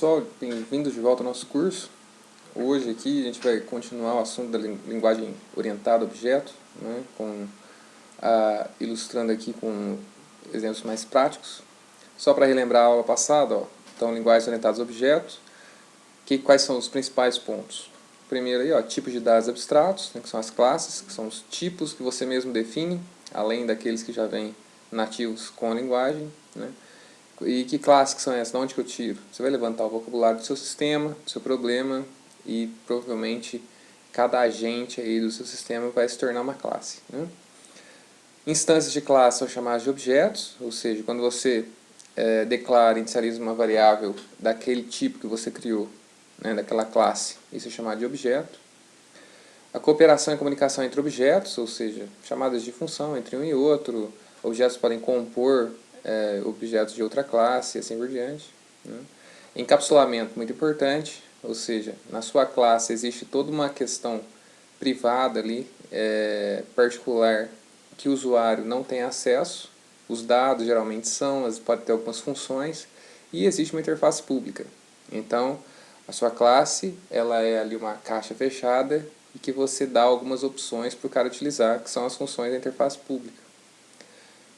pessoal, bem-vindos de volta ao nosso curso. Hoje aqui a gente vai continuar o assunto da linguagem orientada a objeto, né, ilustrando aqui com exemplos mais práticos. Só para relembrar a aula passada, ó, então linguagens orientadas a objetos, quais são os principais pontos? Primeiro aí, ó, tipos de dados abstratos, né, que são as classes, que são os tipos que você mesmo define, além daqueles que já vêm nativos com a linguagem, né. E que classes que são essas? De onde que eu tiro? Você vai levantar o vocabulário do seu sistema, do seu problema, e provavelmente cada agente aí do seu sistema vai se tornar uma classe, né? Instâncias de classe são chamadas de objetos, ou seja, quando você declara e inicializa uma variável daquele tipo que você criou, né, daquela classe, isso é chamado de objeto. A cooperação e comunicação entre objetos, ou seja, chamadas de função entre um e outro, objetos podem compor objetos de outra classe e assim por diante, né? Encapsulamento, muito importante, ou seja, na sua classe existe toda uma questão privada ali, particular, que o usuário não tem acesso, os dados geralmente pode ter algumas funções, e existe uma interface pública. Então, a sua classe ela é ali uma caixa fechada e que você dá algumas opções para o cara utilizar, que são as funções da interface pública.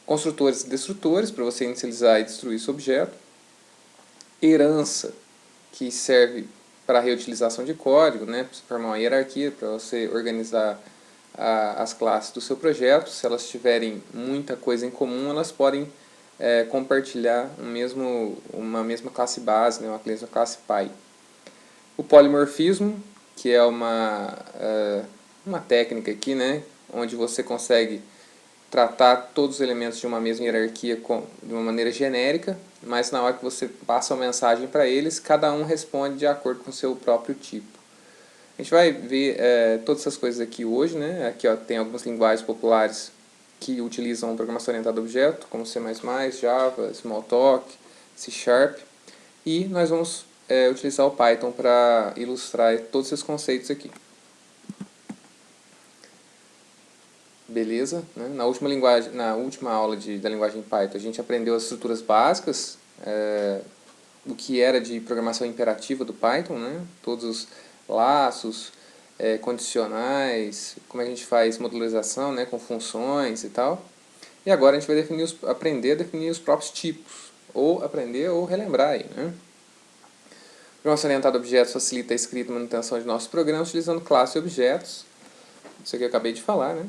Construtores e destrutores, para você inicializar e destruir esse objeto. Herança, que serve para a reutilização de código, né, para formar uma hierarquia, para você organizar as classes do seu projeto. Se elas tiverem muita coisa em comum, elas podem compartilhar uma mesma classe base, né, uma mesma classe pai. O polimorfismo, que é uma técnica aqui, né, onde você consegue tratar todos os elementos de uma mesma hierarquia de uma maneira genérica, mas na hora que você passa uma mensagem para eles, cada um responde de acordo com o seu próprio tipo. A gente vai ver todas essas coisas aqui hoje, né? Aqui ó, tem algumas linguagens populares que utilizam programação orientada a objeto, como C++, Java, Smalltalk, C#, e nós vamos utilizar o Python para ilustrar todos esses conceitos aqui. Beleza, né? Na última aula da linguagem Python a gente aprendeu as estruturas básicas, o que era de programação imperativa do Python, né? Todos os laços, condicionais, como é que a gente faz modularização, né, com funções e tal. E agora a gente vai aprender a definir os próprios tipos, ou aprender ou relembrar aí, né? Programação orientada a objetos facilita a escrita e manutenção de nossos programas utilizando classes e objetos. Isso aqui eu acabei de falar, né?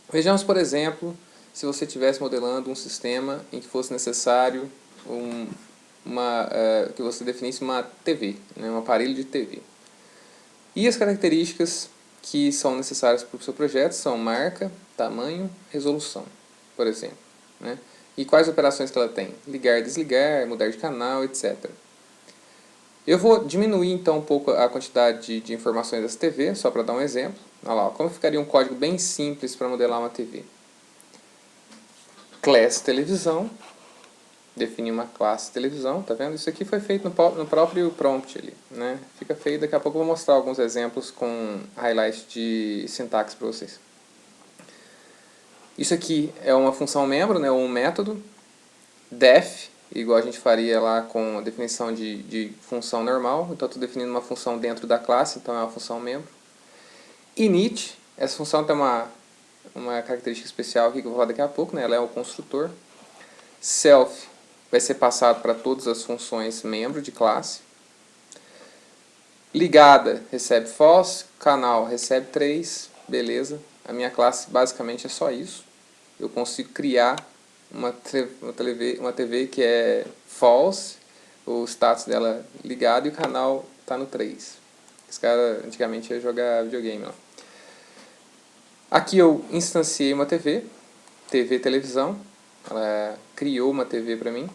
Vejamos, por exemplo, se você estivesse modelando um sistema em que fosse necessário que você definisse uma TV, né, um aparelho de TV. E as características que são necessárias para o seu projeto são marca, tamanho, resolução, por exemplo, né? E quais operações que ela tem? Ligar, desligar, mudar de canal, etc. Eu vou diminuir então um pouco a quantidade de informações dessa TV, só para dar um exemplo. Olha lá, como ficaria um código bem simples para modelar uma TV. Class televisão, definir uma classe televisão, tá vendo? Isso aqui foi feito no próprio prompt ali, né? Fica feio, daqui a pouco eu vou mostrar alguns exemplos com highlights de sintaxe para vocês. Isso aqui é uma função membro, né, ou um método. Def, igual a gente faria lá com a definição de função normal. Então, estou definindo uma função dentro da classe, então é uma função membro. Init, essa função tem uma característica especial aqui que eu vou falar daqui a pouco, né? Ela é o construtor. Self vai ser passado para todas as funções membro de classe. Ligada recebe false, canal recebe 3, beleza. A minha classe basicamente é só isso. Eu consigo criar uma TV que é false, o status dela é ligado e o canal está no 3. Esse cara antigamente ia jogar videogame lá. Aqui eu instanciei uma TV televisão, ela criou uma TV para mim.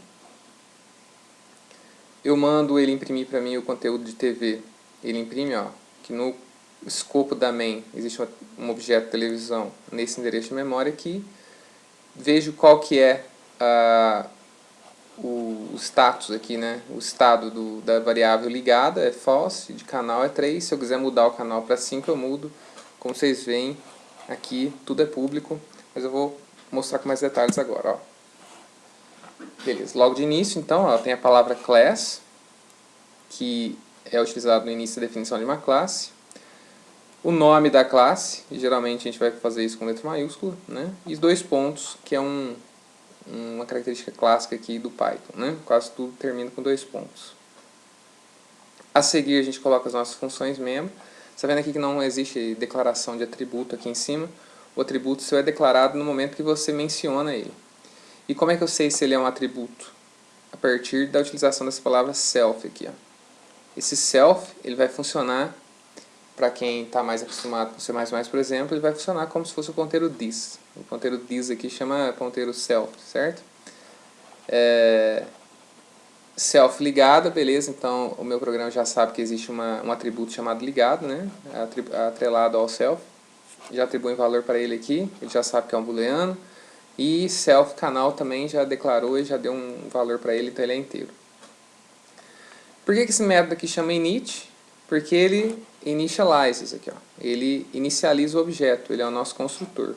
Eu mando ele imprimir para mim o conteúdo de TV, ele imprime, ó, que no escopo da main existe um objeto televisão nesse endereço de memória aqui. Vejo qual que é o status aqui, né? O estado da variável ligada é false, de canal é 3. Se eu quiser mudar o canal para 5, eu mudo. Como vocês veem, aqui tudo é público, mas eu vou mostrar com mais detalhes agora, ó. Beleza, logo de início, então, ó, tem a palavra class, que é utilizado no início da definição de uma classe. O nome da classe, e geralmente a gente vai fazer isso com letra maiúscula, né? E 2 pontos, que é uma característica clássica aqui do Python, né? Quase tudo termina com 2 pontos. A seguir a gente coloca as nossas funções membro. Você está vendo aqui que não existe declaração de atributo aqui em cima. O atributo seu é declarado no momento que você menciona ele. E como é que eu sei se ele é um atributo? A partir da utilização dessa palavra self aqui, ó. Esse self, ele vai funcionar, para quem está mais acostumado com C++, por exemplo, ele vai funcionar como se fosse o ponteiro this. O ponteiro this aqui chama ponteiro self, certo? Self ligada, beleza, então o meu programa já sabe que existe um atributo chamado ligado, né? Atrelado ao self. Já atribui um valor para ele aqui, ele já sabe que é um booleano. E self canal também já declarou e já deu um valor para ele, então ele é inteiro. Por que esse método aqui chama init? Porque ele initializes aqui, ó. Ele inicializa o objeto, ele é o nosso construtor.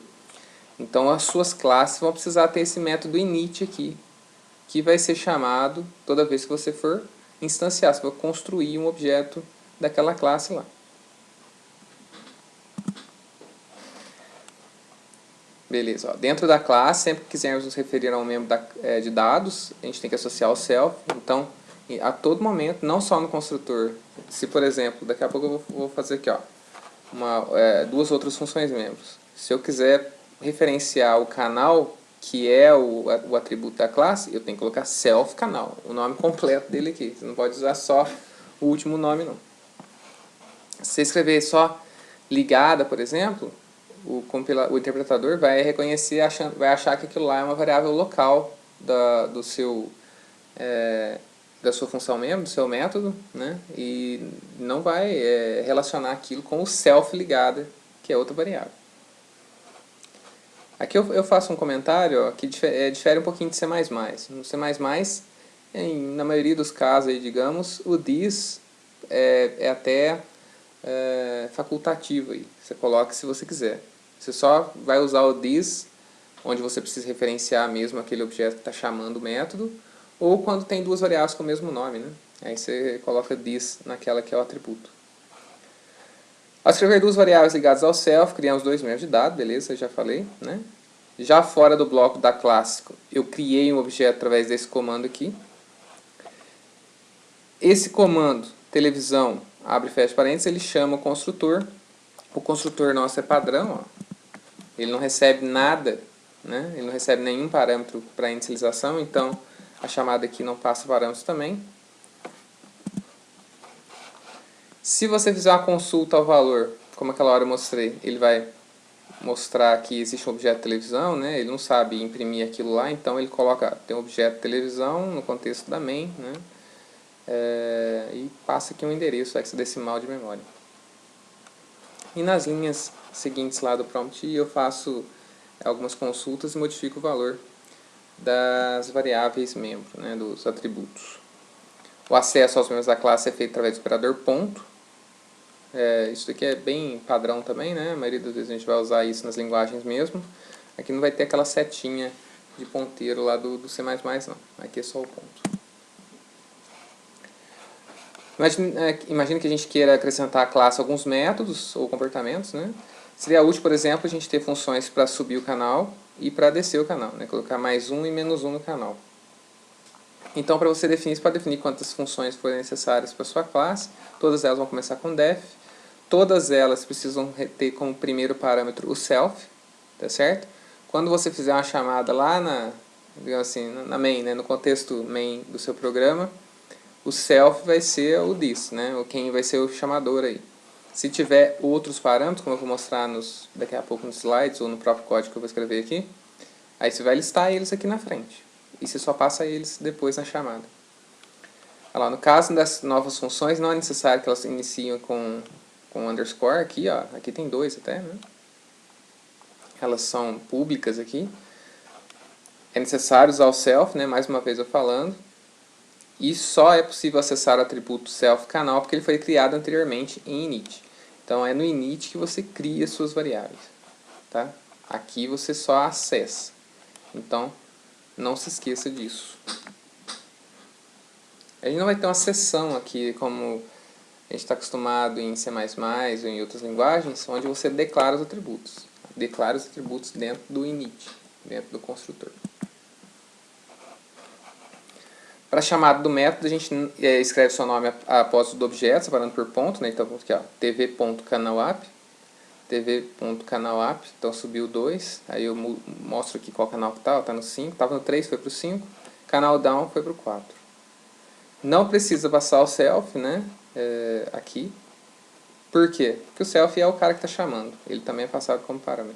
Então as suas classes vão precisar ter esse método init aqui, que vai ser chamado toda vez que você for instanciar, você for construir um objeto daquela classe lá. Beleza, ó. Dentro da classe, sempre que quisermos nos referir a um membro de dados, a gente tem que associar o self. Então, a todo momento, não só no construtor. Se, por exemplo, daqui a pouco eu vou fazer aqui, ó, duas outras funções membros. Se eu quiser referenciar o canal, que é o atributo da classe, eu tenho que colocar self canal, o nome completo dele aqui. Você não pode usar só o último nome, não. Se você escrever só ligada, por exemplo, o interpretador vai reconhecer, vai achar que aquilo lá é uma variável local da sua função mesmo, do seu método, né? E não vai relacionar aquilo com o self ligada, que é outra variável. Aqui eu faço um comentário, ó, que difere um pouquinho de C++. No C++, na maioria dos casos, aí, digamos, o this é até facultativo. Aí. Você coloca se você quiser. Você só vai usar o this, onde você precisa referenciar mesmo aquele objeto que está chamando o método, ou quando tem duas variáveis com o mesmo nome, né? Aí você coloca this naquela que é o atributo. Ao escrever duas variáveis ligadas ao self, criamos dois membros de dado, beleza, eu já falei, né? Já fora do bloco da classe, eu criei um objeto através desse comando aqui. Esse comando, televisão, abre e fecha parênteses, ele chama o construtor. O construtor nosso é padrão, ó. Ele não recebe nada, né? Ele não recebe nenhum parâmetro para inicialização, então a chamada aqui não passa parâmetros também. Se você fizer uma consulta ao valor, como aquela hora eu mostrei, ele vai mostrar que existe um objeto de televisão, né? Ele não sabe imprimir aquilo lá, então ele coloca, tem um objeto de televisão no contexto da main, né? E passa aqui um endereço hexadecimal de memória. E nas linhas seguintes lá do prompt eu faço algumas consultas e modifico o valor das variáveis membro, né, dos atributos. O acesso aos membros da classe é feito através do operador ponto. Isso aqui é bem padrão também, né? A maioria das vezes a gente vai usar isso nas linguagens mesmo. Aqui não vai ter aquela setinha de ponteiro lá do C++, não. Aqui é só o ponto. Imagina que a gente queira acrescentar à classe alguns métodos ou comportamentos, né? Seria útil, por exemplo, a gente ter funções para subir o canal e para descer o canal, né? Colocar mais um e menos um no canal. Então, para você definir, você pode definir quantas funções forem necessárias para a sua classe. Todas elas vão começar com def. Todas elas precisam ter como primeiro parâmetro o self, tá certo? Quando você fizer uma chamada lá digamos assim, na main, né? No contexto main do seu programa, o self vai ser o this, né? Quem vai ser o chamador aí. Se tiver outros parâmetros, como eu vou mostrar daqui a pouco nos slides ou no próprio código que eu vou escrever aqui, aí você vai listar eles aqui na frente. E você só passa eles depois na chamada. Olha lá, no caso das novas funções, não é necessário que elas iniciem com underscore aqui, ó. Aqui tem dois até, né? Elas são públicas aqui. É necessário usar o self, né? Mais uma vez eu falando. E só é possível acessar o atributo self canal porque ele foi criado anteriormente em init. Então é no init que você cria suas variáveis, tá? Aqui você só acessa. Então Não se esqueça disso. A gente não vai ter uma seção aqui como a gente está acostumado em C++ ou em outras linguagens, onde você declara os atributos. Declara os atributos dentro do init, dentro do construtor. Para a chamada do método, a gente escreve seu nome após o do objeto, separando por ponto, né? Então, aqui, ó, tv.canalApp, tv.canalApp, então subiu 2, aí eu mostro aqui qual canal que está no 5, estava no 3, foi para o 5, canal down foi para o 4. Não precisa passar o self, né? Aqui. Por quê? Porque o self é o cara que está chamando, ele também é passado como parâmetro.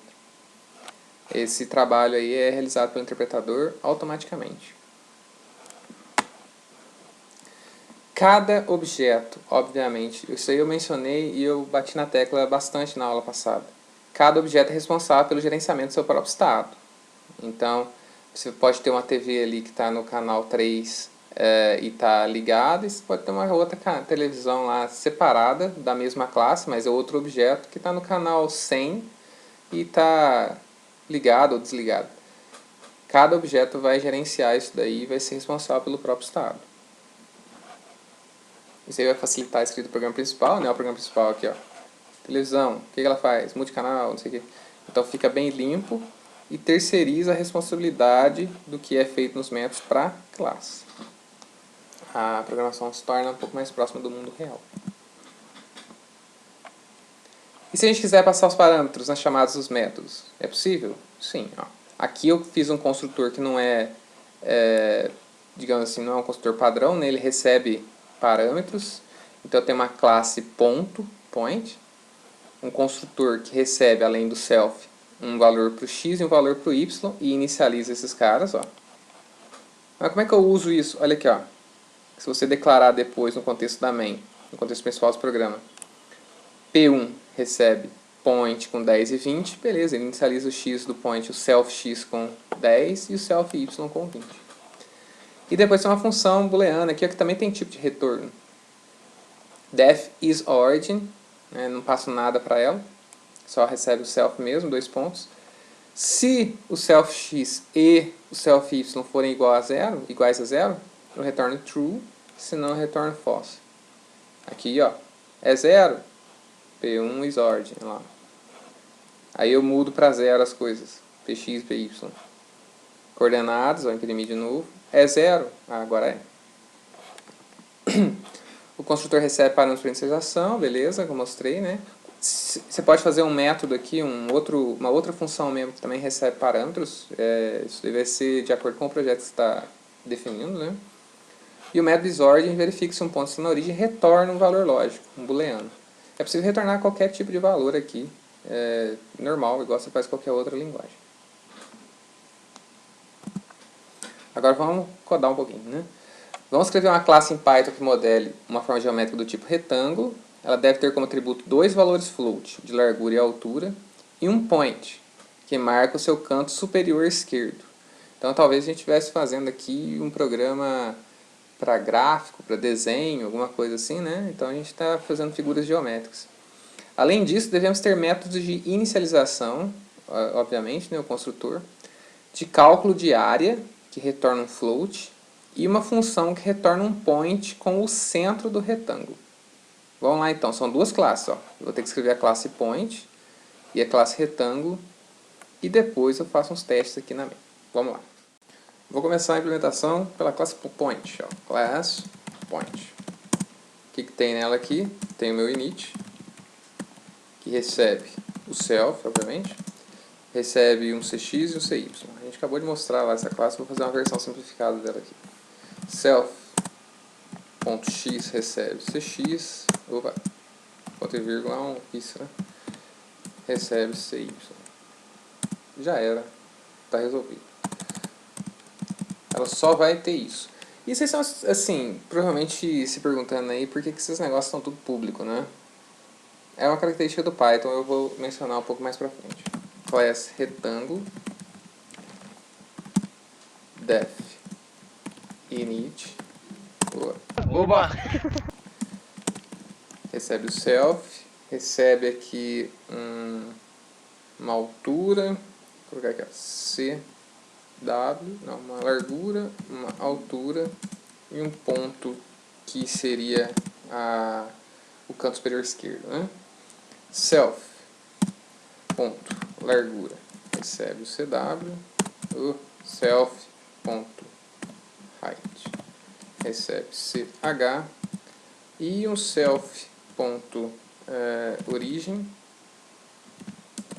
Esse trabalho aí é realizado pelo interpretador automaticamente. Cada objeto, obviamente, isso aí eu mencionei e eu bati na tecla bastante na aula passada. Cada objeto é responsável pelo gerenciamento do seu próprio estado. Então, você pode ter uma TV ali que está no canal 3 e está ligada, e você pode ter uma outra televisão lá separada da mesma classe, mas é outro objeto que está no canal 100 e está ligado ou desligado. Cada objeto vai gerenciar isso daí e vai ser responsável pelo próprio estado. Isso aí vai facilitar a escrita do programa principal, né? O programa principal aqui, ó. Televisão, o que ela faz? Multicanal, não sei o quê. Então fica bem limpo e terceiriza a responsabilidade do que é feito nos métodos para a classe. A programação se torna um pouco mais próxima do mundo real. E se a gente quiser passar os parâmetros nas chamadas dos métodos? É possível? Sim. Ó. Aqui eu fiz um construtor que não digamos assim, não é um construtor padrão, né? Ele recebe parâmetros. Então eu tenho uma classe ponto, point, um construtor que recebe, além do self, um valor para o x e um valor para o y e inicializa esses caras. Ó. Mas como é que eu uso isso? Olha aqui, ó. Se você declarar depois no contexto da main, no contexto principal do programa, P1 recebe point com 10 e 20, beleza, ele inicializa o x do point, o self x com 10 e o self y com 20. E depois tem uma função booleana aqui que também tem tipo de retorno. Def is origin, né, não passo nada para ela, só recebe o self mesmo, 2 pontos. Se o self x e o self y forem iguais a zero, eu retorno true, senão eu retorno false. Aqui, ó, é 0, P1 is origin, lá. Aí eu mudo para 0 as coisas, Px, Py. Coordenadas, vou imprimir de novo, é 0, agora é. O construtor recebe parâmetros para inicialização, beleza, que eu mostrei, né? Você pode fazer um método aqui, uma outra função mesmo que também recebe parâmetros. Isso deve ser de acordo com o projeto que você está definindo, né? E o método isOrigin verifica se um ponto está na origem e retorna um valor lógico, um booleano. É possível retornar qualquer tipo de valor aqui, normal, igual você faz qualquer outra linguagem. Agora vamos codar um pouquinho, né? Vamos escrever uma classe em Python que modele uma forma geométrica do tipo retângulo. Ela deve ter como atributo 2 valores float, de largura e altura, e um point, que marca o seu canto superior esquerdo. Então talvez a gente estivesse fazendo aqui um programa para gráfico, para desenho, alguma coisa assim, né? Então a gente está fazendo figuras geométricas. Além disso, devemos ter métodos de inicialização, obviamente, né, o construtor, de cálculo de área, que retorna um float, e uma função que retorna um point com o centro do retângulo. Vamos lá então, são duas classes. Ó. Eu vou ter que escrever a classe point e a classe retângulo, e depois eu faço uns testes aqui na minha. Vamos lá. Vou começar a implementação pela classe point. Ó. Class point. O que tem nela aqui? Tem o meu init, que recebe o self, obviamente, recebe um cx e um cy. A gente acabou de mostrar lá essa classe, vou fazer uma versão simplificada dela aqui. Self.x recebe cx, opa, ponto e vírgula isso, né? Recebe cy. Já era, está resolvido. Ela só vai ter isso. E vocês estão, assim, provavelmente se perguntando aí por que esses negócios estão tudo público, né? É uma característica do Python, eu vou mencionar um pouco mais pra frente. Class retângulo def init Oba! recebe o self, recebe aqui uma altura, vou colocar aqui, ó, C W, não, uma largura, uma altura e um ponto que seria o canto superior esquerdo, né? Self, ponto, largura, recebe o CW, o self, ponto, height, recebe CH, e um self, ponto, origem,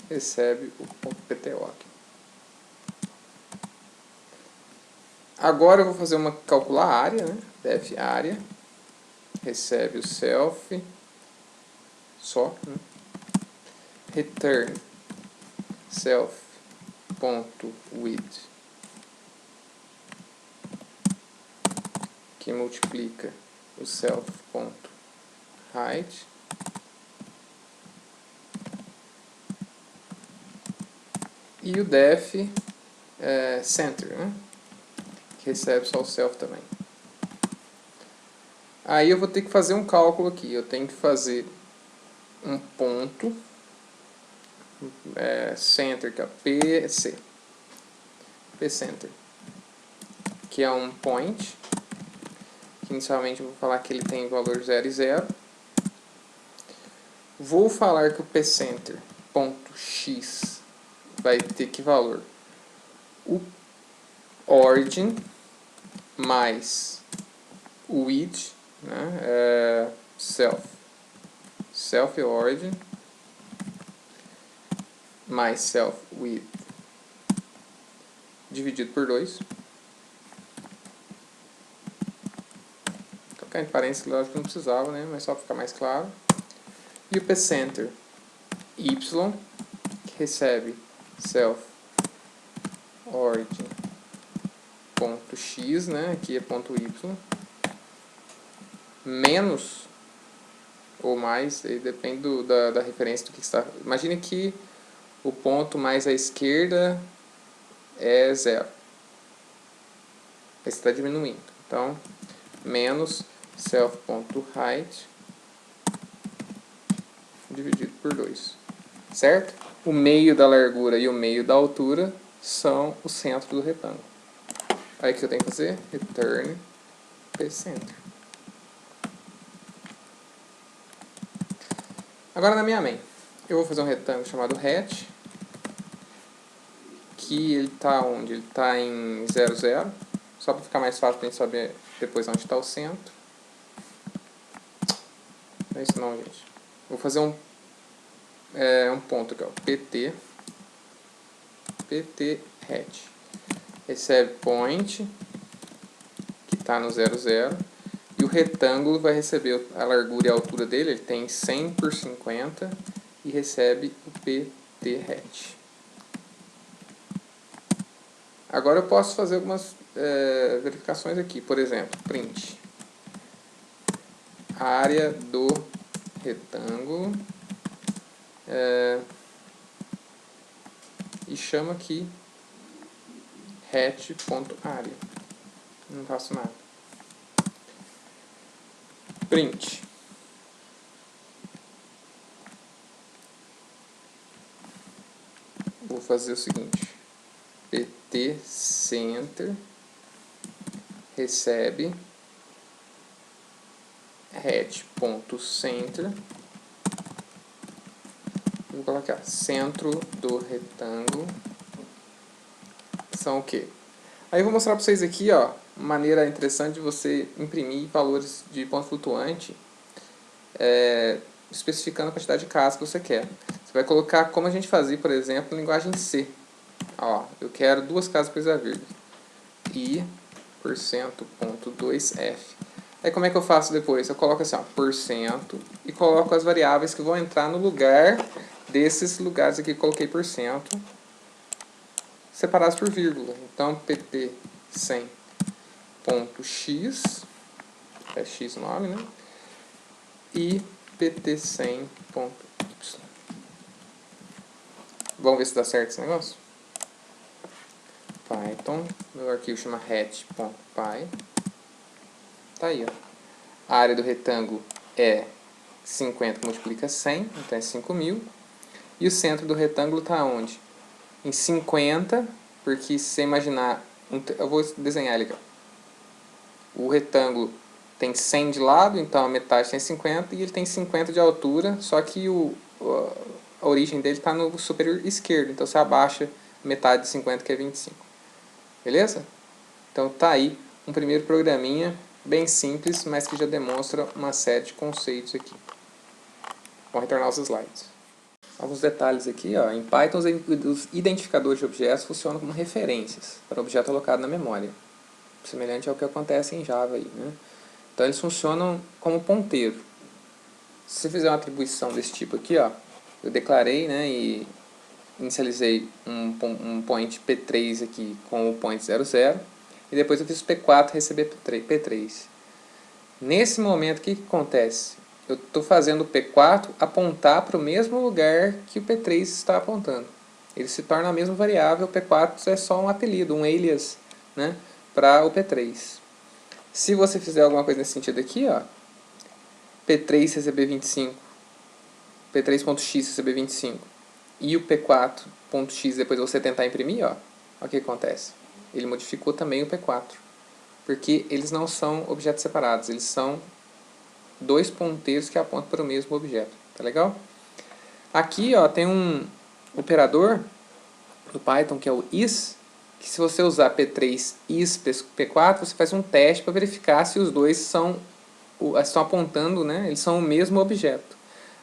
recebe o ponto PTO aqui. Agora eu vou fazer calcular a área, né? Def área, recebe o self, só, né? Return self ponto width, que multiplica o self ponto height, e o def center, né? Que recebe só o self também. Aí eu vou ter que fazer um cálculo aqui. Eu tenho que fazer um ponto center, que é PC, P-center, que é um point, que inicialmente eu vou falar que ele tem valor 0 e 0. Vou falar que o P-center ponto x vai ter que valor? O origin mais o width, né? Self origin mais self width dividido por 2. Colocar entre parênteses, lógico que não precisava, né? Mas só para ficar mais claro. E o P-center y, que recebe self origin ponto x, né? Aqui é ponto y, menos ou mais, aí depende da referência do que está. Imagine que o ponto mais à esquerda é 0. Esse está diminuindo. Então, menos self.height dividido por 2. Certo? O meio da largura e o meio da altura são o centro do retângulo. Aí o que eu tenho que fazer? Return P-center. Agora na minha main, eu vou fazer um retângulo chamado hatch, que ele está onde? Ele está em 0, 0. Só para ficar mais fácil para a gente saber depois onde está o centro. Não é isso não, gente. Vou fazer um ponto aqui, ó, PT hatch. Recebe point, que está no 0, 0. E o retângulo vai receber a largura e a altura dele. Ele tem 100 por 50 e recebe o PT hatch. Agora eu posso fazer algumas verificações aqui. Por exemplo, print área do retângulo e chama aqui hatch.area. Não faço nada. Print vou fazer o seguinte: PT center recebe hatch.center, vou colocar centro do retângulo são o quê? Aí eu vou mostrar para vocês aqui, ó, uma maneira interessante de você imprimir valores de ponto flutuante, especificando a quantidade de casas que você quer. Você vai colocar como a gente fazia, por exemplo, em linguagem C. Ó, eu quero 2 casas depois da vírgula. I %.2f. Aí como é que eu faço depois? Eu coloco assim, ó, % e coloco as variáveis que vão entrar no lugar desses lugares aqui que coloquei %, separados por vírgula. Então, pt 100.x, é x o nome, né? E pt 100.y. Vamos ver se dá certo esse negócio? Python, meu arquivo chama hatch.py. Tá aí, ó. A área do retângulo é 50 multiplica 100, então é 5.000. E o centro do retângulo está onde? Em 50 por porque se você imaginar, eu vou desenhar ele aqui. O retângulo tem 100 de lado, então a metade tem 50 e ele tem 50 de altura, só que a origem dele está no superior esquerdo, então você abaixa metade de 50, que é 25. Beleza? Então tá aí um primeiro programinha bem simples, mas que já demonstra uma série de conceitos aqui. Vamos retornar aos slides. Alguns detalhes aqui, ó. Em Python, os identificadores de objetos funcionam como referências para o objeto alocado na memória, semelhante ao que acontece em Java aí, né? Então eles funcionam como ponteiro. Se você fizer uma atribuição desse tipo aqui, ó, eu declarei, né, e inicializei um point P3 aqui com o point 00, e depois eu fiz o P4 receber P3. Nesse momento, o que acontece? Eu estou fazendo o P4 apontar para o mesmo lugar que o P3 está apontando. Ele se torna a mesma variável, o P4 é só um apelido, um alias, né, para o P3. Se você fizer alguma coisa nesse sentido aqui, ó, P3 receber 25, P3.x receber 25, e o P4.x depois você tentar imprimir, ó, o que acontece? Ele modificou também o P4, porque eles não são objetos separados, eles são dois ponteiros que apontam para o mesmo objeto. Tá legal? Aqui, ó, tem um operador do Python que é o is, que se você usar P3 is P4, você faz um teste para verificar se os dois estão apontando, né? Eles são o mesmo objeto.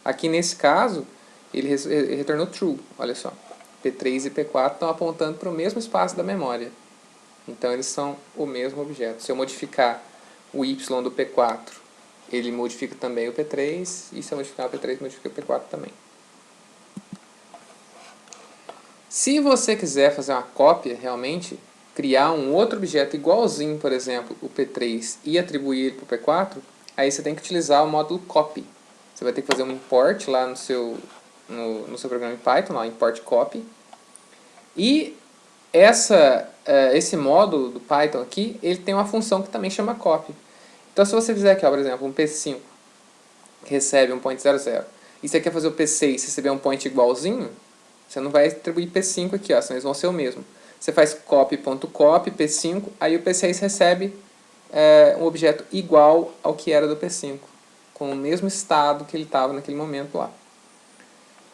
Aqui nesse caso, ele retornou true, olha só. P3 e P4 estão apontando para o mesmo espaço da memória. Então eles são o mesmo objeto. Se eu modificar o y do P4, ele modifica também o P3, e se eu modificar o P3, modifica o P4 também. Se você quiser fazer uma cópia, realmente, criar um outro objeto igualzinho, por exemplo, o P3, e atribuir ele para o P4, aí você tem que utilizar o módulo copy. Você vai ter que fazer um import lá no seu programa em Python, lá, import copy. E esse módulo do Python aqui, ele tem uma função que também chama copy. Então, se você fizer aqui, ó, por exemplo, um P5, que recebe um point 00, e você quer fazer o P6 receber um point igualzinho, você não vai atribuir P5 aqui, ó, senão eles vão ser o mesmo. Você faz copy.copy, P5, aí o P6 recebe um objeto igual ao que era do P5, com o mesmo estado que ele estava naquele momento lá.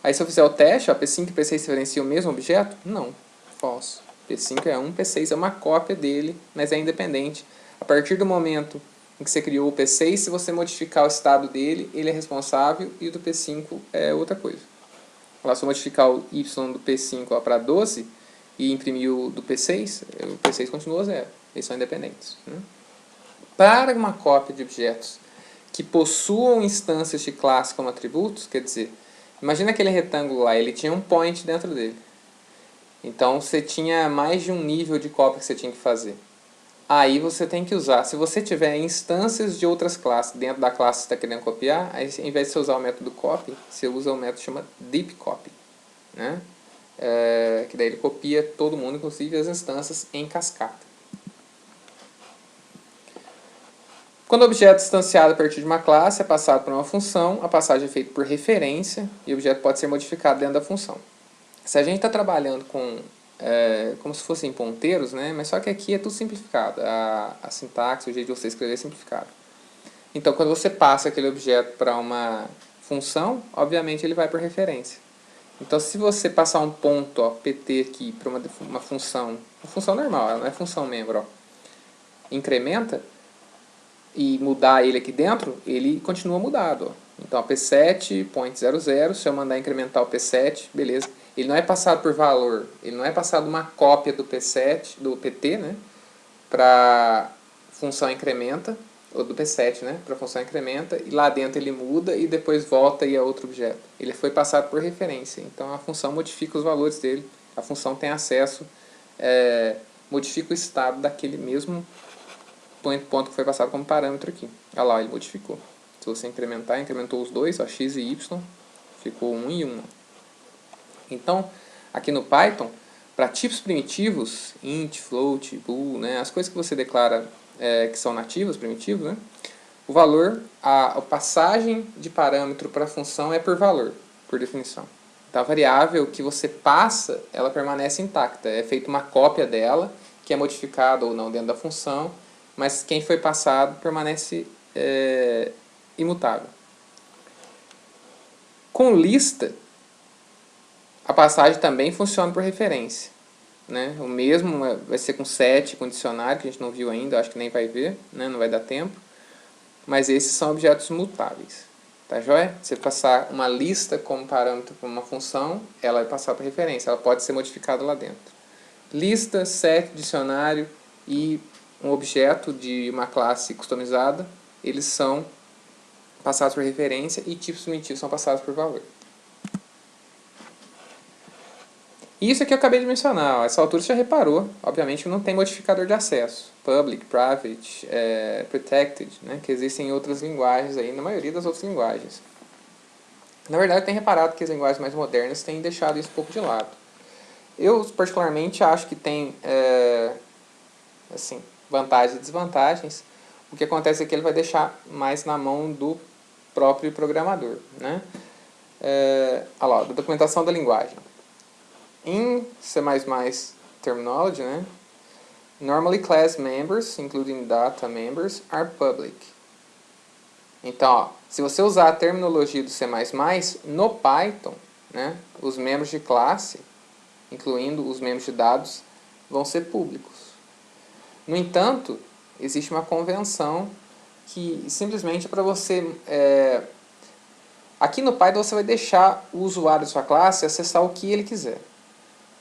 Aí se eu fizer o teste, ó, P5 e P6 referenciam o mesmo objeto? Não, false. P5 é 1, P6 é uma cópia dele, mas é independente. A partir do momento em que você criou o P6, se você modificar o estado dele, ele é responsável, e o do P5 é outra coisa. Lá, se eu modificar o y do P5 para 12 e imprimir o do P6, o P6 continua 0. Eles são independentes, né? Para uma cópia de objetos que possuam instâncias de classe como atributos, quer dizer, imagina aquele retângulo lá, ele tinha um point dentro dele. Então você tinha mais de um nível de cópia que você tinha que fazer. Aí você tem que usar, se você tiver instâncias de outras classes dentro da classe que você está querendo copiar, aí em vez de você usar o método copy, você usa o método que chama deep copy, né? Que daí ele copia todo mundo, inclusive as instâncias em cascata. Quando o objeto é instanciado a partir de uma classe é passado para uma função, a passagem é feita por referência e o objeto pode ser modificado dentro da função. Se a gente está trabalhando com como se fossem ponteiros, né? Mas só que aqui é tudo simplificado. A sintaxe, o jeito de você escrever é simplificado. Então, quando você passa aquele objeto para uma função, obviamente ele vai por referência. Então, se você passar um ponto, ó, pt aqui, para uma função normal, ela não é função membro, ó, incrementa, e mudar ele aqui dentro, ele continua mudado, ó. Então, P7, point 00, se eu mandar incrementar o P7, beleza. Ele não é passado por valor, ele não é passado uma cópia do P7, do PT, né, para função incrementa, ou do P7, né, para função incrementa, e lá dentro ele muda e depois volta e é outro objeto. Ele foi passado por referência, então a função modifica os valores dele, a função tem acesso, modifica o estado daquele mesmo ponto que foi passado como parâmetro aqui. Olha lá, ele modificou. Se você incrementar, incrementou os dois, ó, x e y, ficou 1 e 1. Então, aqui no Python, para tipos primitivos, int, float, bool, né, as coisas que você declara que são nativas, primitivos, né, o valor, a passagem de parâmetro para a função é por valor, por definição. Então, a variável que você passa, ela permanece intacta. É feita uma cópia dela, que é modificada ou não dentro da função, mas quem foi passado permanece imutável. Com lista, a passagem também funciona por referência, né? O mesmo vai ser com set, com dicionário, que a gente não viu ainda, acho que nem vai ver, né? Não vai dar tempo. Mas esses são objetos mutáveis. Tá joia? Você passar uma lista como parâmetro para uma função, ela vai passar por referência, ela pode ser modificada lá dentro. Lista, set, dicionário e um objeto de uma classe customizada, eles são passados por referência e tipos primitivos são passados por valor. Isso aqui eu acabei de mencionar, ó. Essa altura você já reparou, obviamente não tem modificador de acesso. Public, private, protected, né, que existem em outras linguagens aí, na maioria das outras linguagens. Na verdade, eu tenho reparado que as linguagens mais modernas têm deixado isso um pouco de lado. Eu, particularmente, acho que tem assim, vantagens e desvantagens. O que acontece é que ele vai deixar mais na mão do próprio programador, né? Olha lá, da documentação da linguagem. Em C++ terminology, né? Normally class members, including data members, are public. Então, ó, se você usar a terminologia do C++, no Python, né, os membros de classe, incluindo os membros de dados, vão ser públicos. No entanto, existe uma convenção que simplesmente é para você... aqui no Python você vai deixar o usuário da sua classe acessar o que ele quiser.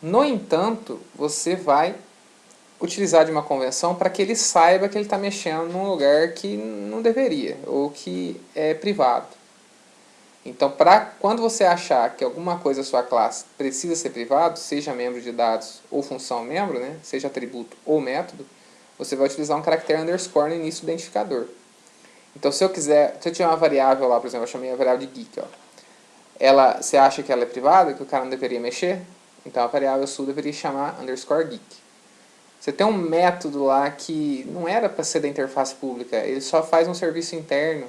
No entanto, você vai utilizar de uma convenção para que ele saiba que ele está mexendo num lugar que não deveria, ou que é privado. Então, quando você achar que alguma coisa da sua classe precisa ser privado, seja membro de dados ou função membro, né, seja atributo ou método, você vai utilizar um caractere underscore no início do identificador. Então, se eu tiver uma variável lá, por exemplo, eu chamei a variável de geek, ó, você acha que ela é privada, que o cara não deveria mexer? Então, a variável sua deveria chamar underscore geek. Você tem um método lá que não era para ser da interface pública, ele só faz um serviço interno.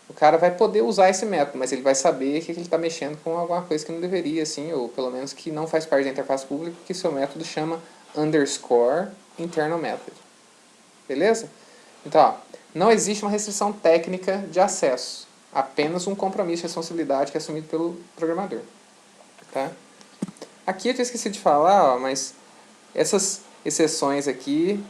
O cara vai poder usar esse método, mas ele vai saber que ele está mexendo com alguma coisa que não deveria, assim, ou pelo menos que não faz parte da interface pública, porque seu método chama underscore internal method. Beleza? Então, ó, não existe uma restrição técnica de acesso, apenas um compromisso de responsabilidade que é assumido pelo programador. Tá? Aqui eu tinha esquecido de falar, ó, mas essas exceções aqui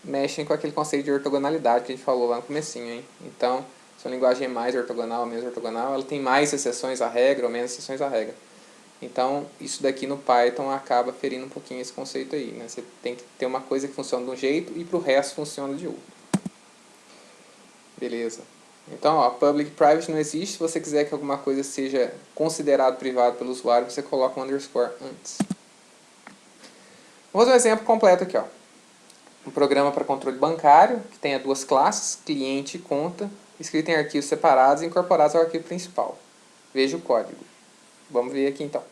mexem com aquele conceito de ortogonalidade que a gente falou lá no comecinho, hein? Então, se a linguagem é mais ortogonal ou menos ortogonal, ela tem mais exceções à regra ou menos exceções à regra. Então, isso daqui no Python acaba ferindo um pouquinho esse conceito aí, né? Você tem que ter uma coisa que funciona de um jeito e para o resto funciona de outro. Beleza. Então, ó, public e private não existe. Se você quiser que alguma coisa seja considerado privado pelo usuário, você coloca um underscore antes. Vamos fazer um exemplo completo aqui, ó. Um programa para controle bancário, que tenha duas classes, cliente e conta, escrito em arquivos separados e incorporados ao arquivo principal. Veja o código. Vamos ver aqui então.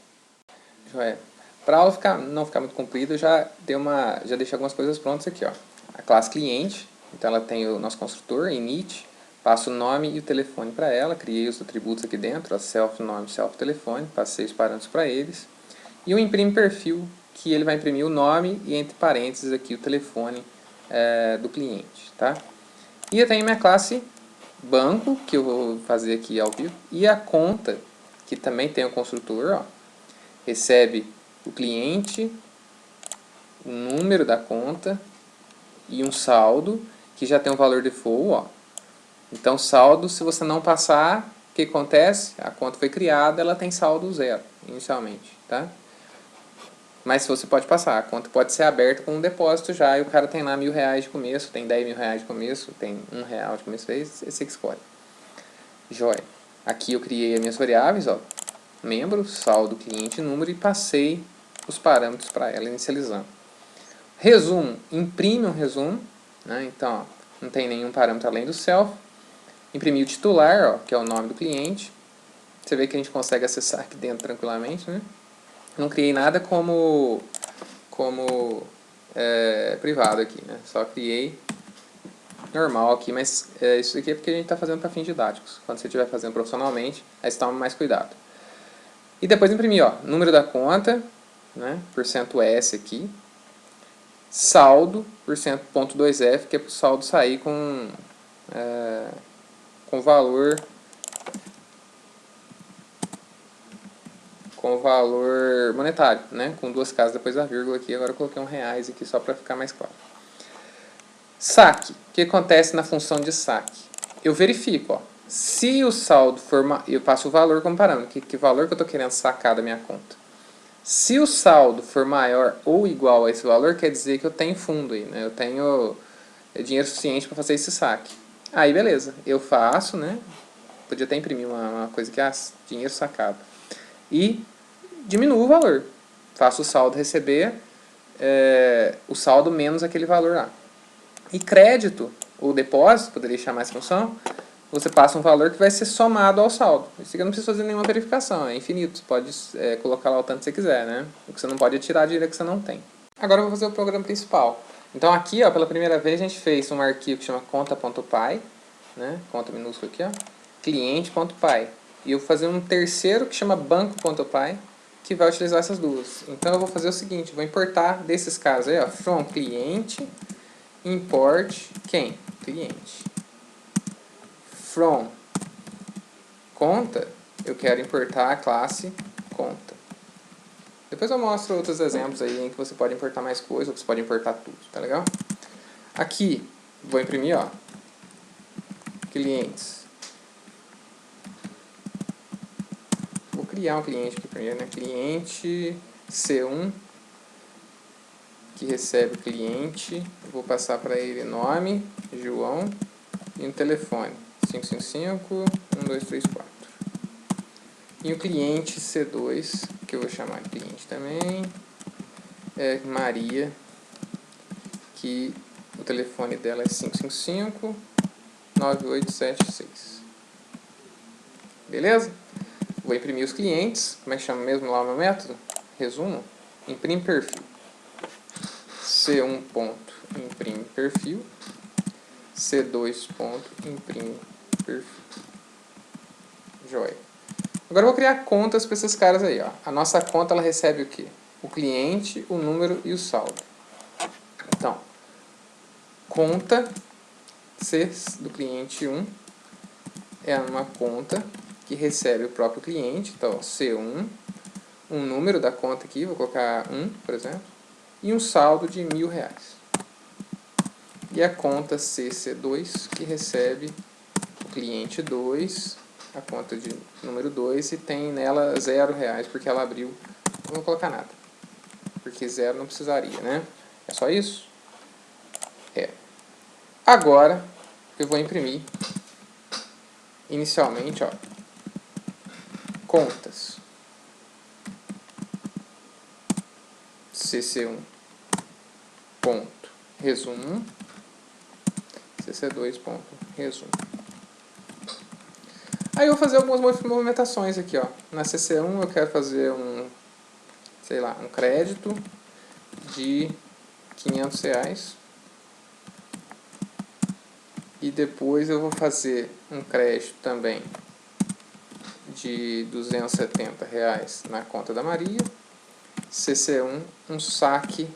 Para a aula não ficar muito comprida, eu já deixei algumas coisas prontas aqui, ó. A classe cliente, então ela tem o nosso construtor, init, passo o nome e o telefone para ela, criei os atributos aqui dentro, self nome, self telefone, passei os parâmetros para eles. E o imprime perfil, que ele vai imprimir o nome e entre parênteses aqui o telefone do cliente, tá? E eu tenho minha classe banco, que eu vou fazer aqui ao vivo, e a conta, que também tem o construtor, ó, recebe o cliente, o número da conta e um saldo, que já tem um valor default, ó. Então, saldo, se você não passar, o que acontece? A conta foi criada, ela tem saldo zero, inicialmente, tá? Mas se você pode passar, a conta pode ser aberta com um depósito já, e o cara tem lá R$1.000 de começo, tem R$10.000 de começo, tem R$1 de começo, é você que escolhe. Joia. Aqui eu criei as minhas variáveis, ó, membro, saldo, cliente, número, e passei os parâmetros para ela, inicializando. Resumo, imprime um resumo, né? Então, ó, não tem nenhum parâmetro além do self. Imprimi o titular, ó, que é o nome do cliente. Você vê que a gente consegue acessar aqui dentro tranquilamente, né? Não criei nada como privado aqui, né? Só criei normal aqui, mas isso aqui é porque a gente está fazendo para fins didáticos. Quando você estiver fazendo profissionalmente, aí você toma mais cuidado. E depois imprimir, ó, número da conta, né, %S aqui, saldo, ponto 2F, que é para o saldo sair com valor monetário, né, com duas casas depois da vírgula aqui. Agora eu coloquei R$1 aqui só para ficar mais claro. Saque. O que acontece na função de saque? Eu verifico, ó, se o saldo for... Eu passo o valor como parâmetro. Que valor que eu estou querendo sacar da minha conta? Se o saldo for maior ou igual a esse valor, quer dizer que eu tenho fundo aí, né? Eu tenho dinheiro suficiente para fazer esse saque. Aí, beleza. Eu faço, né? Podia até imprimir uma coisa que é dinheiro sacado. E diminuo o valor. Faço o saldo receber, o saldo menos aquele valor lá. E crédito, ou depósito, poderia chamar essa função, você passa um valor que vai ser somado ao saldo. Isso aqui eu não preciso fazer nenhuma verificação, é infinito. Você pode colocar lá o tanto que você quiser, né? O que você não pode é tirar a dinheiro que você não tem. Agora eu vou fazer o programa principal. Então aqui, ó, pela primeira vez, a gente fez um arquivo que chama conta.py, né? Conta minúscula aqui, ó. Cliente.py. E eu vou fazer um terceiro que chama banco.py, que vai utilizar essas duas. Então eu vou fazer o seguinte, vou importar desses caras aí, ó, from cliente, import quem? Cliente. From conta, eu quero importar a classe conta. Depois eu mostro outros exemplos aí em que você pode importar mais coisa, ou que você pode importar tudo, tá legal? Aqui, vou imprimir, ó, clientes. Vou criar um cliente aqui primeiro, né? Cliente C1, que recebe o cliente. Vou passar para ele nome, João, e um telefone, 555-1234. E o cliente C2, que eu vou chamar de cliente também, é Maria, que o telefone dela é 555-9876. Beleza? Vou imprimir os clientes. Como é que chama mesmo lá o meu método? Resumo. Imprime perfil. C1 ponto imprime perfil. C2 ponto imprime perfil. Joia. Agora eu vou criar contas para esses caras aí, ó. A nossa conta ela recebe o quê? O cliente, o número e o saldo. Então, conta C do cliente 1 é uma conta que recebe o próprio cliente. Então, C1, um número da conta aqui, vou colocar 1, por exemplo, e um saldo de R$1.000. E a conta CC2, que recebe o cliente 2, a conta de número 2, e tem nela R$0, porque ela abriu. Não vou colocar nada, porque 0 não precisaria, né? É só isso? É. Agora, eu vou imprimir, inicialmente, ó, contas. CC1 ponto resumo, CC2 ponto resumo. Aí eu vou fazer algumas movimentações aqui, ó. Na CC1 eu quero fazer um crédito de R$500. E depois eu vou fazer um crédito também de R$270 na conta da Maria. CC1, um saque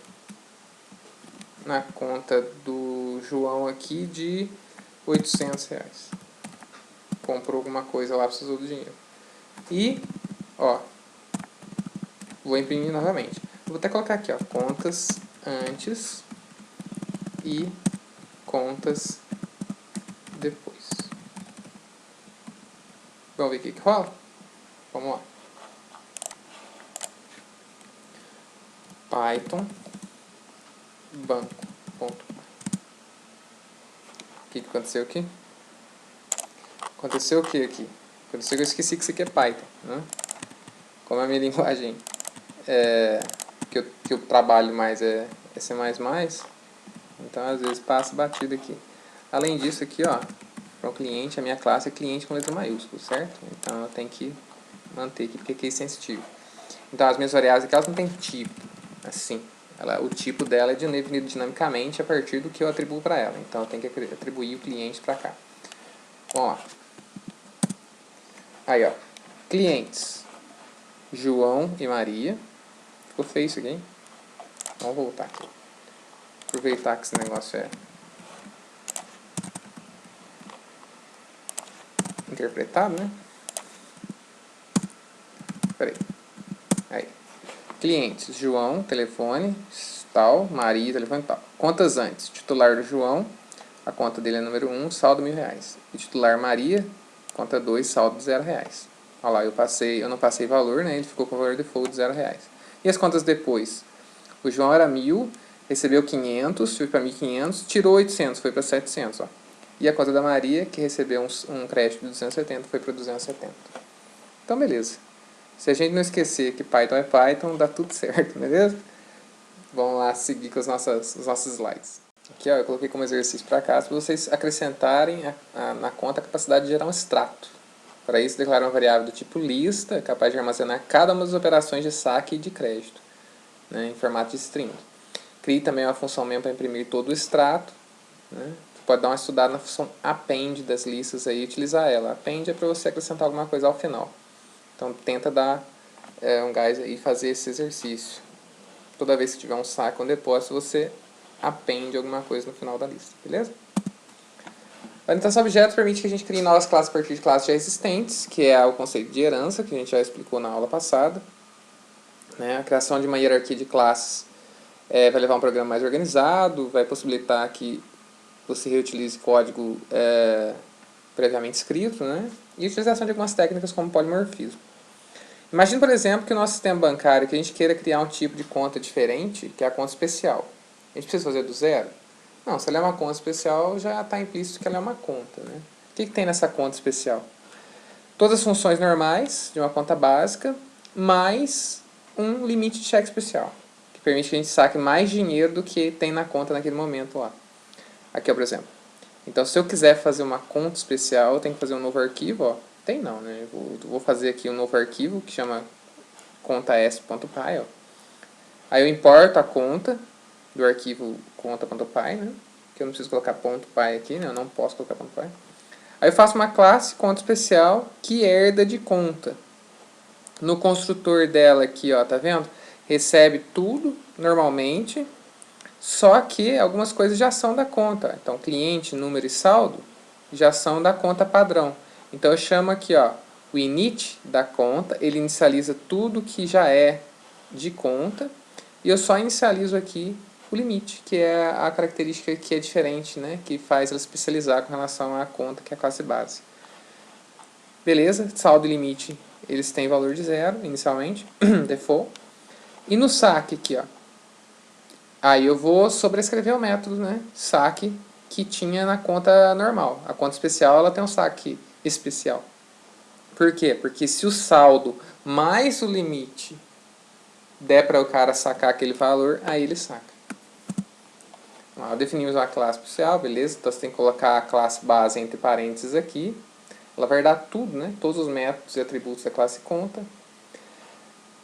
na conta do João aqui de R$800. Comprou alguma coisa lá, precisou do dinheiro. E, ó, vou imprimir novamente. Vou até colocar aqui, ó, contas antes e contas depois. Vamos ver o que rola? Vamos lá. Python banco.py. O que aconteceu aqui? Aconteceu o que aqui? Aconteceu que eu esqueci que isso aqui é Python, né? Como a minha linguagem que eu trabalho mais é C++, então às vezes passa batido aqui. Além disso aqui, ó, para o cliente, a minha classe é cliente com letra maiúscula, certo? Então eu tenho que manter aqui porque é case sensitivo. Então as minhas variáveis aqui, elas não têm tipo, assim. O tipo dela é definido dinamicamente a partir do que eu atribuo para ela. Então eu tenho que atribuir o cliente para cá. Vamos lá. Aí, ó, clientes. João e Maria. Ficou feio isso aqui, hein? Vamos voltar aqui. Aproveitar que esse negócio é interpretado, né? Peraí. Aí. Clientes, João, telefone, tal, Maria, telefone, tal. Contas antes. Titular do João, a conta dele é número 1, saldo R$1.000. E titular Maria, conta 2, saldo R$0. Olha lá, eu não passei valor, né? Ele ficou com o valor default de R$0. E as contas depois? O João era 1.000, recebeu 500, foi para 1.500, tirou 800, foi para 700, ó. E a conta da Maria, que recebeu um crédito de 270, foi para 270. Então, beleza. Se a gente não esquecer que Python é Python, dá tudo certo, beleza? Vamos lá seguir com os nossos slides. Aqui, ó, eu coloquei como exercício para cá, para vocês acrescentarem na conta a capacidade de gerar um extrato. Para isso, declarar uma variável do tipo lista, capaz de armazenar cada uma das operações de saque e de crédito, né, em formato de string. Crie também uma função mesmo para imprimir todo o extrato. Né? Você pode dar uma estudada na função append das listas aí e utilizar ela. Append é para você acrescentar alguma coisa ao final. Então, tenta dar um gás aí e fazer esse exercício. Toda vez que tiver um saque ou um depósito, você append alguma coisa no final da lista, beleza? A orientação a objetos permite que a gente crie novas classes a partir de classes já existentes, que é o conceito de herança, que a gente já explicou na aula passada. Né? A criação de uma hierarquia de classes vai levar um programa mais organizado, vai possibilitar que você reutilize código previamente escrito, né? E a utilização de algumas técnicas como polimorfismo. Imagine, por exemplo, que o nosso sistema bancário, que a gente queira criar um tipo de conta diferente, que é a conta especial. A gente precisa fazer do zero? Não, se ela é uma conta especial, já está implícito que ela é uma conta. Né? O que tem nessa conta especial? Todas as funções normais de uma conta básica, mais um limite de cheque especial, que permite que a gente saque mais dinheiro do que tem na conta naquele momento lá. Aqui, ó, por exemplo. Então, se eu quiser fazer uma conta especial, eu tenho que fazer um novo arquivo, ó. Tem não, né? Eu vou fazer aqui um novo arquivo que chama contas.py, ó. Aí eu importo a conta do arquivo conta.py, né? Que eu não preciso colocar .py aqui, né? Eu não posso colocar .py. Aí eu faço uma classe conta especial que herda de conta. No construtor dela aqui, ó, tá vendo? Recebe tudo normalmente, só que algumas coisas já são da conta. Então, cliente, número e saldo já são da conta padrão. Então, eu chamo aqui, ó, o init da conta, ele inicializa tudo que já é de conta, e eu só inicializo aqui o limite, que é a característica que é diferente, né, que faz ela especializar com relação à conta, que é a classe base. Beleza, saldo e limite, eles têm valor de 0 inicialmente, default. E no saque aqui, ó, aí eu vou sobrescrever o método, né, saque, que tinha na conta normal. A conta especial, ela tem um saque especial. Por quê? Porque se o saldo mais o limite der para o cara sacar aquele valor, aí ele saca. Então, definimos uma classe especial, beleza? Então você tem que colocar a classe base entre parênteses aqui. Ela vai dar tudo, né? Todos os métodos e atributos da classe conta.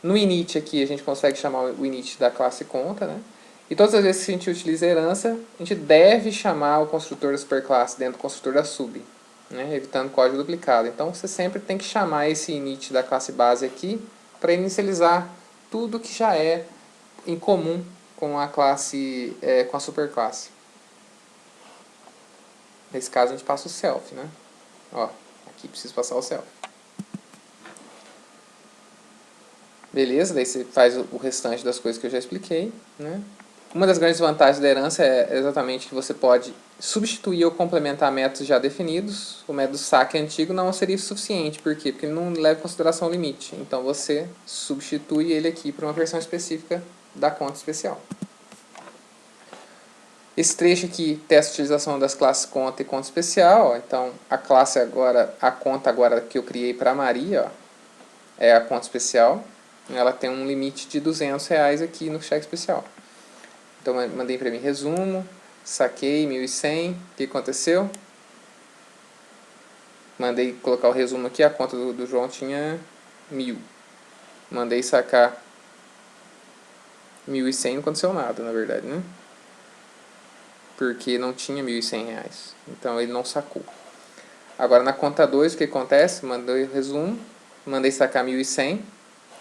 No init aqui a gente consegue chamar o init da classe conta, né? E todas as vezes que a gente utiliza herança, a gente deve chamar o construtor da superclasse dentro do construtor da sub, né? Evitando código duplicado. Então você sempre tem que chamar esse init da classe base aqui para inicializar tudo que já é em comum com a classe, com a superclasse. Nesse caso a gente passa o self, né? Ó, aqui preciso passar o self. Beleza, daí você faz o restante das coisas que eu já expliquei, né? Uma das grandes vantagens da herança é exatamente que você pode substituir ou complementar métodos já definidos. O método saque antigo não seria suficiente. Por quê? Porque ele não leva em consideração o limite. Então você substitui ele aqui para uma versão específica da conta especial. Esse trecho aqui testa a utilização das classes conta e conta especial. Ó. Então a classe agora, a conta agora que eu criei para a Maria, ó, é a conta especial. Ela tem um limite de R$200 aqui no cheque especial. Então, mandei para mim resumo, saquei 1.100, o que aconteceu? Mandei colocar o resumo aqui, a conta do João tinha 1.000. Mandei sacar 1.100, não aconteceu nada, na verdade, né? Porque não tinha R$1.100, então ele não sacou. Agora, na conta 2, o que acontece? Mandei o resumo, mandei sacar 1.100,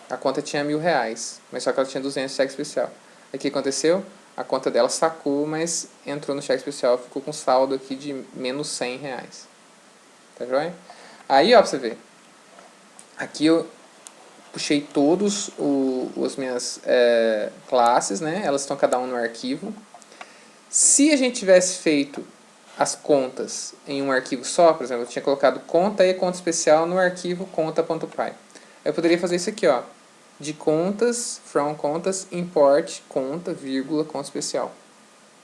A conta tinha R$1.000, mas só que ela tinha 200 de cheque especial. Aí o que aconteceu? A conta dela sacou, mas entrou no cheque especial, ficou com saldo aqui de menos R$100. Tá joia? Aí, ó, pra você ver. Aqui eu puxei todos as minhas classes, né? Elas estão cada um no arquivo. Se a gente tivesse feito as contas em um arquivo só, por exemplo, eu tinha colocado conta e conta especial no arquivo conta.py. Eu poderia fazer isso aqui, ó. De contas, from contas, import conta, vírgula, conta especial.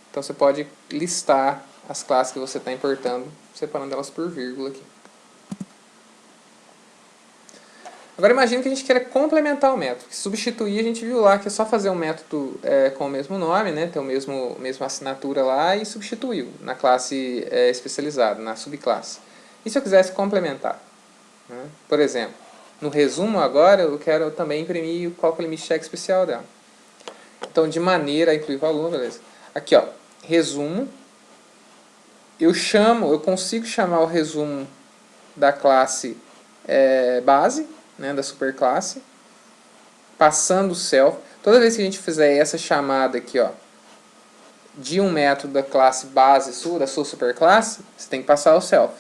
Então você pode listar as classes que você está importando, separando elas por vírgula aqui. Agora imagine que a gente queira complementar o método. Substituir, a gente viu lá que é só fazer um método com o mesmo nome, né, ter mesma assinatura lá e substituiu na classe especializada, na subclasse. E se eu quisesse complementar? Né? Por exemplo, no resumo agora eu quero também imprimir qual que é o limite de cheque especial dela. Então, de maneira a incluir valor, beleza. Aqui, ó, resumo. Eu consigo chamar o resumo da classe base, né, da superclasse, passando o self. Toda vez que a gente fizer essa chamada aqui, ó, de um método da classe base sua, da sua superclasse, você tem que passar o self,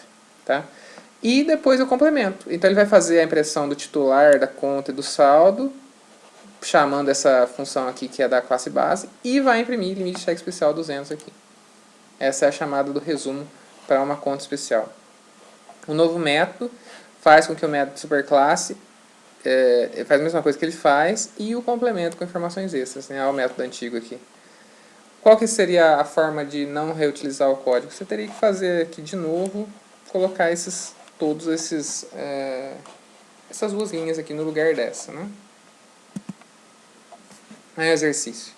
tá? E depois eu complemento. Então ele vai fazer a impressão do titular, da conta e do saldo, chamando essa função aqui que é da classe base, e vai imprimir limite de cheque especial 200 aqui. Essa é a chamada do resumo para uma conta especial. O novo método faz com que o método superclasse faz a mesma coisa que ele faz e o complemento com informações extras, né, ao método antigo aqui. Qual que seria a forma de não reutilizar o código? Você teria que fazer aqui de novo, colocar essas duas linhas aqui no lugar dessa, né? Aí, exercício.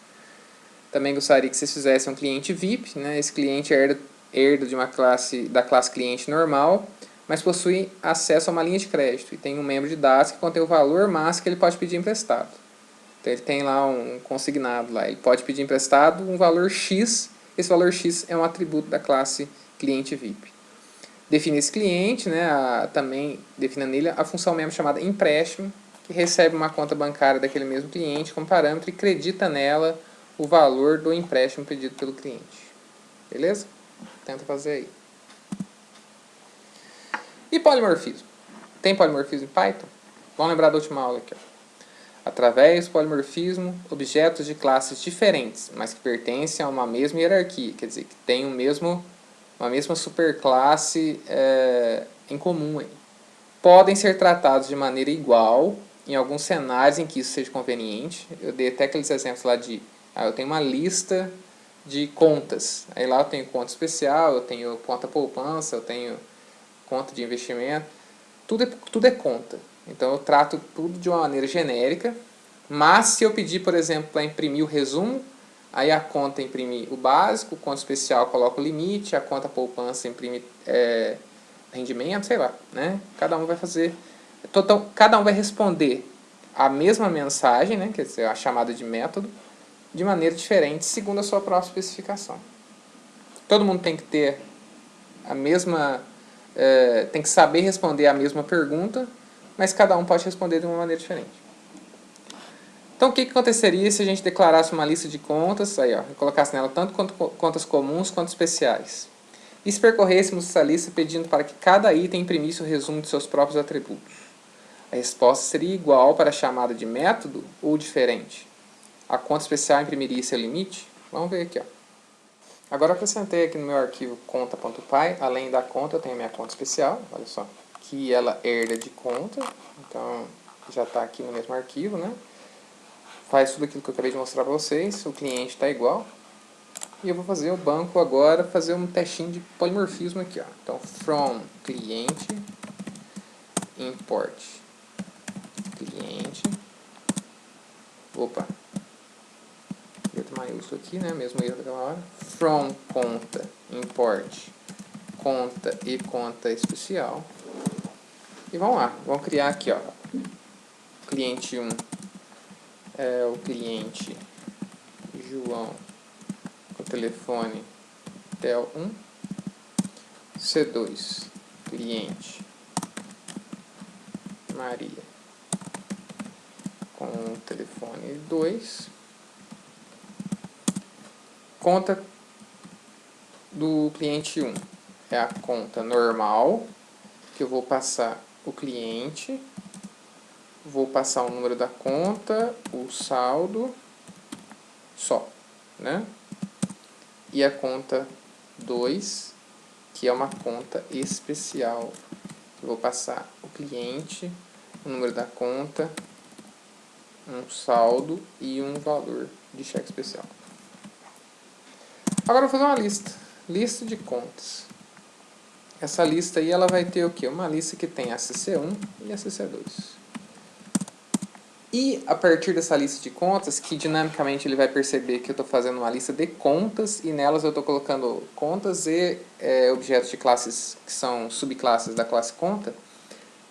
Também gostaria que vocês fizessem um cliente VIP, né? Esse cliente herda de uma classe, da classe cliente normal, mas possui acesso a uma linha de crédito e tem um membro de dados que contém o valor máximo que ele pode pedir emprestado. Então ele tem lá um consignado lá, ele pode pedir emprestado um valor X, esse valor X é um atributo da classe cliente VIP. Define esse cliente, né, também defina nele a função mesmo chamada empréstimo, que recebe uma conta bancária daquele mesmo cliente como parâmetro e acredita nela o valor do empréstimo pedido pelo cliente. Beleza? Tenta fazer aí. E polimorfismo? Tem polimorfismo em Python? Vamos lembrar da última aula aqui, ó. Através do polimorfismo, objetos de classes diferentes, mas que pertencem a uma mesma hierarquia, quer dizer, que tem uma mesma superclasse em comum aí. Podem ser tratados de maneira igual em alguns cenários em que isso seja conveniente. Eu dei até aqueles exemplos lá de eu tenho uma lista de contas, aí lá eu tenho conta especial, eu tenho conta poupança, eu tenho conta de investimento, tudo é conta. Então eu trato tudo de uma maneira genérica, mas se eu pedir, por exemplo, para imprimir o resumo, aí a conta imprime o básico, o conta especial coloca o limite, a conta poupança imprime rendimento, sei lá, né? Cada um vai fazer, cada um vai responder a mesma mensagem, né? Quer dizer, a chamada de método, de maneira diferente, segundo a sua própria especificação. Todo mundo tem que ter a mesma, tem que saber responder a mesma pergunta, mas cada um pode responder de uma maneira diferente. Então, o que aconteceria se a gente declarasse uma lista de contas, aí, ó, e colocasse nela tanto contas comuns quanto especiais? E se percorrêssemos essa lista pedindo para que cada item imprimisse o resumo de seus próprios atributos? A resposta seria igual para a chamada de método ou diferente? A conta especial imprimiria seu limite? Vamos ver aqui, ó. Agora eu acrescentei aqui no meu arquivo conta.py, além da conta eu tenho a minha conta especial, olha só, que ela herda de conta, então já está aqui no mesmo arquivo, né? Faz tudo aquilo que eu acabei de mostrar para vocês, o cliente está igual. E eu vou fazer o banco agora, fazer um testinho de polimorfismo aqui, ó. Então, from cliente, import cliente, opa, letra maiúsculo aqui, né, mesmo erro daquela hora, from conta, import conta e conta especial, e vamos lá, vamos criar aqui, ó, cliente 1 é o cliente João, o telefone tel 1, C2, cliente Maria, com o telefone 2. Conta do cliente 1 é a conta normal, que eu vou passar o cliente, vou passar o número da conta, o saldo, só, né? E a conta 2, que é uma conta especial. Eu vou passar o cliente, o número da conta, um saldo e um valor de cheque especial. Agora eu vou fazer uma lista de contas. Essa lista aí ela vai ter o quê? Uma lista que tem a CC1 e a CC2. E a partir dessa lista de contas, que dinamicamente ele vai perceber que eu estou fazendo uma lista de contas e nelas eu estou colocando contas e objetos de classes que são subclasses da classe conta,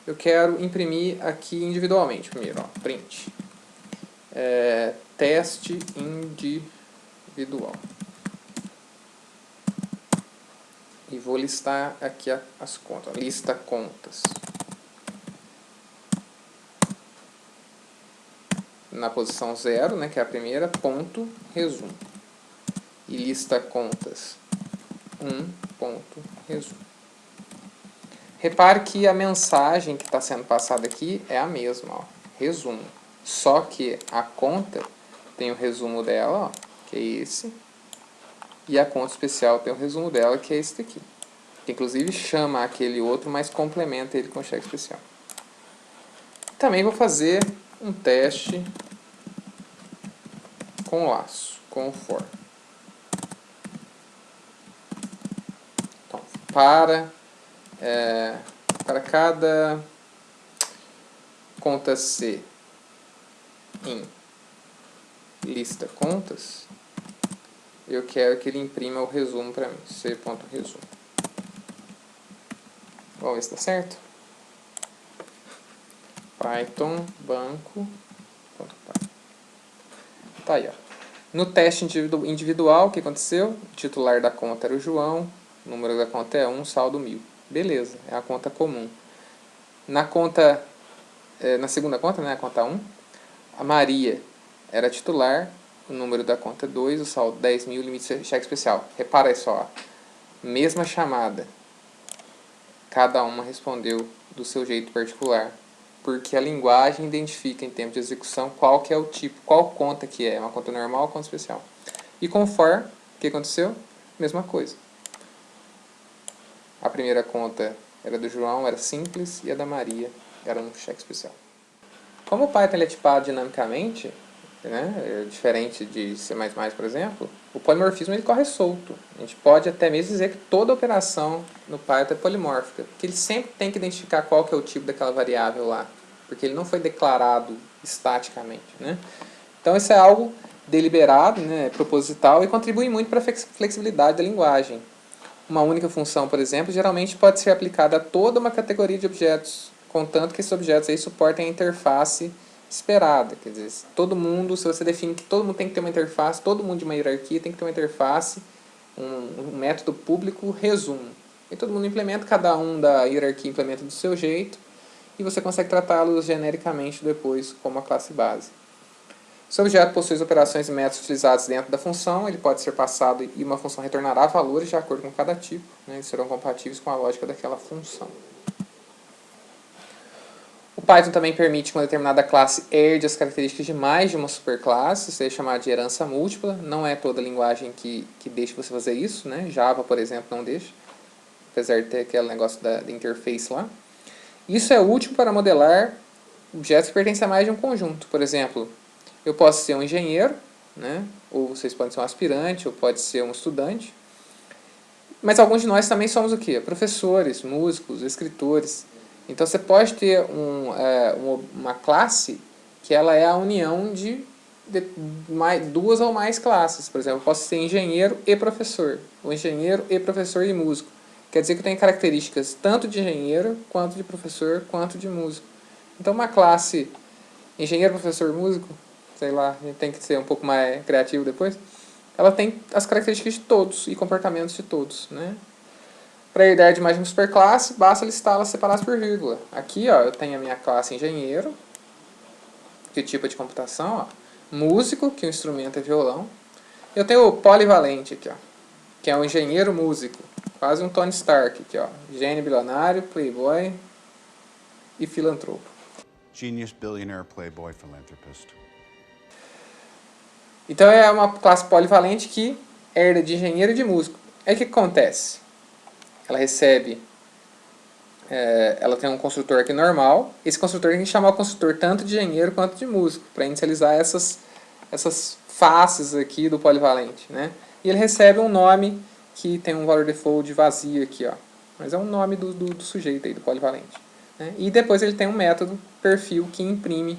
eu quero imprimir aqui individualmente. Primeiro, ó, print. Teste individual. E vou listar aqui as contas. Lista contas. Na posição 0, né, que é a primeira, ponto, resumo. E lista contas 1, ponto, resumo. Repare que a mensagem que está sendo passada aqui é a mesma, ó, resumo. Só que a conta tem o resumo dela, ó, que é esse. E a conta especial tem o resumo dela, que é esse daqui. Que inclusive chama aquele outro, mas complementa ele com cheque especial. Também vou fazer um teste com laço, com for. Então, para cada conta C em lista contas, eu quero que ele imprima o resumo para mim, c.resumo. Vamos ver se dá certo? Python banco. Tá aí, ó. No teste individual, o que aconteceu? O titular da conta era o João, o número da conta é 1, saldo 1000. Beleza, é a conta comum. Na conta, na segunda conta, né, a conta 1, a Maria era titular, o número da conta é 2, o saldo 10.000, limite cheque especial. Repara aí só, mesma chamada. Cada uma respondeu do seu jeito particular, porque a linguagem identifica em tempo de execução qual que é o tipo, qual conta que é, uma conta normal ou conta especial. E com for, o que aconteceu? Mesma coisa. A primeira conta era do João, era simples, e a da Maria era um cheque especial. Como o Python é tipado dinamicamente, né, diferente de C++, por exemplo, o polimorfismo ele corre solto. A gente pode até mesmo dizer que toda operação no Python é polimórfica, porque ele sempre tem que identificar qual que é o tipo daquela variável lá, porque ele não foi declarado estaticamente, né? Então isso é algo deliberado, né, proposital, e contribui muito para a flexibilidade da linguagem. Uma única função, por exemplo, geralmente pode ser aplicada a toda uma categoria de objetos, contanto que esses objetos aí suportem a interface esperada. Quer dizer, todo mundo, se você define que todo mundo tem que ter uma interface, todo mundo de uma hierarquia tem que ter uma interface, um método público resumo. E todo mundo implementa, cada um da hierarquia implementa do seu jeito, e você consegue tratá-los genericamente depois como a classe base. Se o objeto possui as operações e métodos utilizados dentro da função, ele pode ser passado e uma função retornará valores de acordo com cada tipo, né, eles serão compatíveis com a lógica daquela função. O Python também permite que uma determinada classe herde as características de mais de uma superclasse, isso é chamado de herança múltipla. Não é toda linguagem que deixa você fazer isso, né? Java, por exemplo, não deixa, apesar de ter aquele negócio da interface lá. Isso é útil para modelar objetos que pertencem a mais de um conjunto. Por exemplo, eu posso ser um engenheiro, né? Ou vocês podem ser um aspirante, ou pode ser um estudante. Mas alguns de nós também somos o quê? Professores, músicos, escritores. Então você pode ter uma classe que ela é a união de duas ou mais classes. Por exemplo, eu posso ser engenheiro e professor, ou engenheiro e professor e músico. Quer dizer que eu tenho características tanto de engenheiro, quanto de professor, quanto de músico. Então uma classe engenheiro, professor, músico, sei lá, a gente tem que ser um pouco mais criativo depois, ela tem as características de todos e comportamentos de todos, né? Para herdar de mais de uma superclasse, basta listá-las separadas por vírgula. Aqui, ó, eu tenho a minha classe engenheiro, que o tipo de computação, ó, músico, que o instrumento é violão. Eu tenho o polivalente aqui, ó, que é um engenheiro músico, quase um Tony Stark aqui, ó, gênio bilionário, playboy e filantropo. Genius, billionaire, playboy, philanthropist. Então é uma classe polivalente que herda de engenheiro e de músico. Aí o que acontece? Ela recebe, ela tem um construtor aqui normal. Esse construtor a gente chama o construtor tanto de engenheiro quanto de músico, para inicializar essas faces aqui do polivalente, né? E ele recebe um nome que tem um valor default vazio aqui, ó. Mas é um nome do sujeito aí, do polivalente. Né? E depois ele tem um método perfil que imprime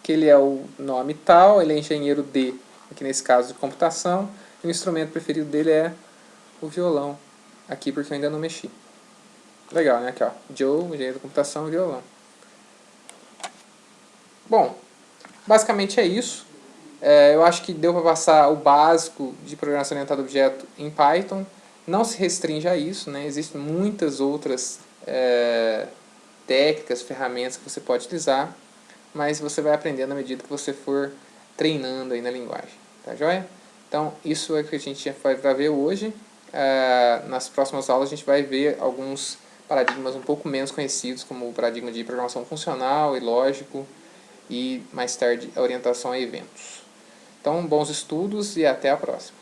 que ele é o nome tal, ele é engenheiro de, aqui nesse caso de computação, e o instrumento preferido dele é o violão, aqui porque eu ainda não mexi. Legal, né? Aqui, ó, Joe, engenheiro de computação, violão. Bom, basicamente é isso. Eu acho que deu para passar o básico de programação orientada a objeto em Python. Não se restringe a isso, né? Existem muitas outras técnicas, ferramentas que você pode utilizar, mas você vai aprendendo à medida que você for treinando aí na linguagem. Tá joia? Então, isso é o que a gente vai ver hoje. Nas próximas aulas a gente vai ver alguns paradigmas um pouco menos conhecidos, como o paradigma de programação funcional e lógico, e mais tarde a orientação a eventos. Então, bons estudos e até a próxima.